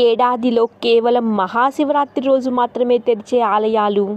ఏడాదిలో కేవలం మహాశివరాత్రి రోజు మాత్రమే తెరిచే ఆలయాలు.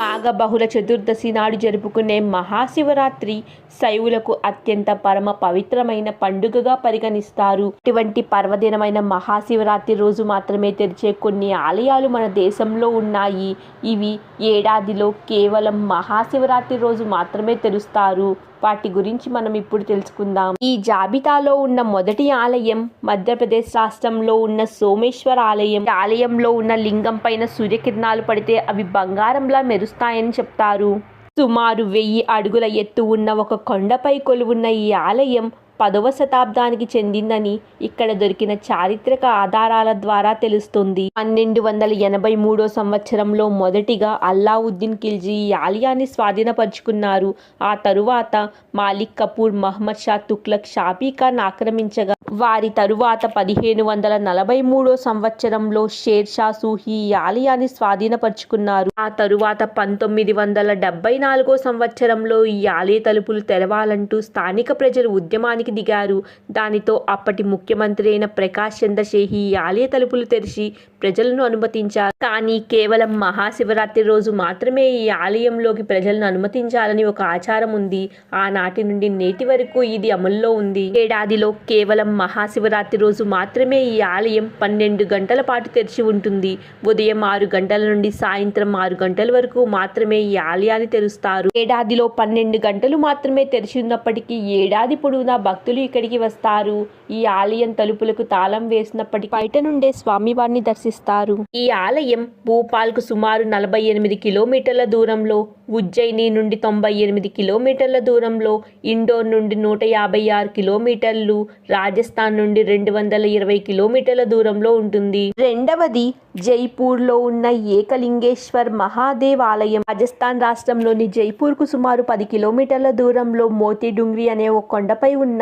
మాఘబహుళ చతుర్దశి నాడు జరుపుకునే మహాశివరాత్రి శైవులకు అత్యంత పరమ పవిత్రమైన పండుగగా పరిగణిస్తారు. ఇటువంటి పర్వదినమైన మహాశివరాత్రి రోజు మాత్రమే తెరిచే కొన్ని ఆలయాలు మన దేశంలో ఉన్నాయి. ఇవి ఏడాదిలో కేవలం మహాశివరాత్రి రోజు మాత్రమే తెరుస్తారు. వాటి గురించి మనం ఇప్పుడు తెలుసుకుందాం. ఈ జాబితాలో ఉన్న మొదటి ఆలయం మధ్యప్రదేశ్ రాష్ట్రంలో ఉన్న సోమేశ్వర ఆలయం. ఈ ఆలయంలో ఉన్న లింగం పైన సూర్యకిరణాలు పడితే అవి బంగారంలా మెరుస్తాయని చెప్తారు. సుమారు 1000 అడుగుల ఎత్తు ఉన్న ఒక కొండపై కొలువున్న ఈ ఆలయం 10వ శతాబ్దానికి చెందిందని ఇక్కడ దొరికిన చారిత్రక ఆధారాల ద్వారా తెలుస్తుంది. 1283 సంవత్సరంలో మొదటిగా అల్లావుద్దీన్ ఖిల్జీ ఈ ఆలయాన్ని స్వాధీనపరుచుకున్నారు. ఆ తరువాత మాలిక్ కపూర్, మహమ్మద్ షా తుగ్లక్, షాపీ ఖాన్ ఆక్రమించగా వారి తరువాత 1543 సంవత్సరంలో షేర్ షా సూహీ ఈ ఆలయాన్ని స్వాధీనపరుచుకున్నారు. ఆ తరువాత 1974 సంవత్సరంలో ఈ ఆలయ తలుపులు తెరవాలంటూ స్థానిక ప్రజలు ఉద్యమానికి దిగారు. దానితో అప్పటి ముఖ్యమంత్రి అయిన ప్రకాష్ చంద్ర షేహీ ఈ ఆలయ తలుపులు తెరిచి ప్రజలను అనుమతించారు. కానీ కేవలం మహాశివరాత్రి రోజు మాత్రమే ఈ ఆలయంలోకి ప్రజలను అనుమతించాలని ఒక ఆచారం ఉంది. ఆనాటి నుండి నేటి వరకు ఇది అమల్లో ఉంది. ఏడాదిలో కేవలం మహాశివరాత్రి రోజు మాత్రమే ఈ ఆలయం 12 గంటల పాటు తెరిచి ఉంటుంది. ఉదయం 6 గంటల నుండి సాయంత్రం 6 గంటల వరకు మాత్రమే ఈ ఆలయాన్ని తెరుస్తారు. ఏడాదిలో 12 గంటలు మాత్రమే తెరిచి ఉన్నప్పటికీ ఏడాది పొడవునా భక్తులు ఇక్కడికి వస్తారు. ఈ ఆలయం తలుపులకు తాళం వేసినప్పటికీ బయట నుండే స్వామివారిని దర్శిస్తారు. ఈ ఆలయం భూపాల్కు సుమారు 48 కిలోమీటర్ల దూరంలో, ఉజ్జయిని నుండి 98 కిలోమీటర్ల దూరంలో, ఇండోర్ నుండి 156 కిలోమీటర్లు, రాజస్థాన్ నుండి 220 కిలోమీటర్ల దూరంలో ఉంటుంది. రెండవది జైపూర్లో ఉన్న ఏకలింగేశ్వర్ మహాదేవ్ ఆలయం. రాజస్థాన్ రాష్ట్రంలోని జైపూర్కు సుమారు 10 కిలోమీటర్ల దూరంలో మోతీ డుంగ్రీ అనే ఒక కొండపై ఉన్న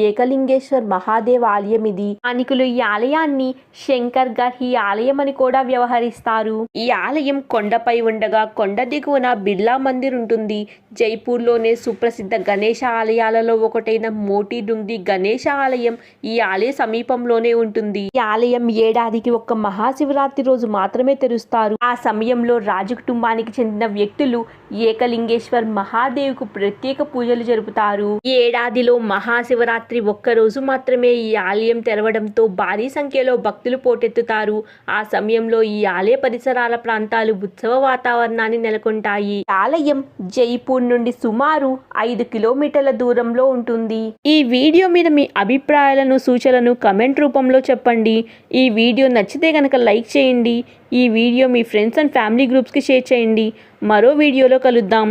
ఏకలింగేశ్వర్ మహాదేవ్ ఆలయం ఇది. స్థానికులు ఈ ఆలయాన్ని శంకర్ గర్ ఈ ఆలయం అని కూడా వ్యవహరిస్తారు. ఈ ఆలయం కొండపై ఉండగా కొండ దిగువన బిర్లా మందిర్ ఉంటుంది. జైపూర్లోనే సుప్రసిద్ధ గణేష ఆలయాలలో ఒకటైన మోతీ డుంగ్రీ గణేష ఆలయం ఈ ఆలయ సమీపంలోనే ఉంటుంది. ఈ ఆలయం ఏడాదికి ఒక్క మహాశివరాత్రి రోజు మాత్రమే తెరుస్తారు. ఆ సమయంలో రాజు కుటుంబానికి చెందిన వ్యక్తులు ఏకలింగేశ్వర్ మహాదేవ్కు ప్రత్యేక పూజలు జరుపుతారు. ఈ ఏడాదిలో మహాశివరాత్రి ఒక్కరోజు మాత్రమే ఈ ఆలయం తెరవడంతో భారీ సంఖ్యలో భక్తులు పోటెత్తుతారు. ఆ సమయంలో ఈ ఆలయ పరిసరాల ప్రాంతాలు ఉత్సవ వాతావరణాన్ని నెలకొంటాయి. ఆలయం జైపూర్ నుండి సుమారు 5 కిలోమీటర్ల దూరంలో ఉంటుంది. ఈ వీడియో మీద మీ అభిప్రాయాలను, సూచనలను కమెంట్ రూపంలో చెప్పండి. ఈ వీడియో నచ్చితే కనుక లైక్ చేయండి. ఈ వీడియో మీ ఫ్రెండ్స్ అండ్ ఫ్యామిలీ గ్రూప్స్కి షేర్ చేయండి. మరో వీడియోలో కలుద్దాం.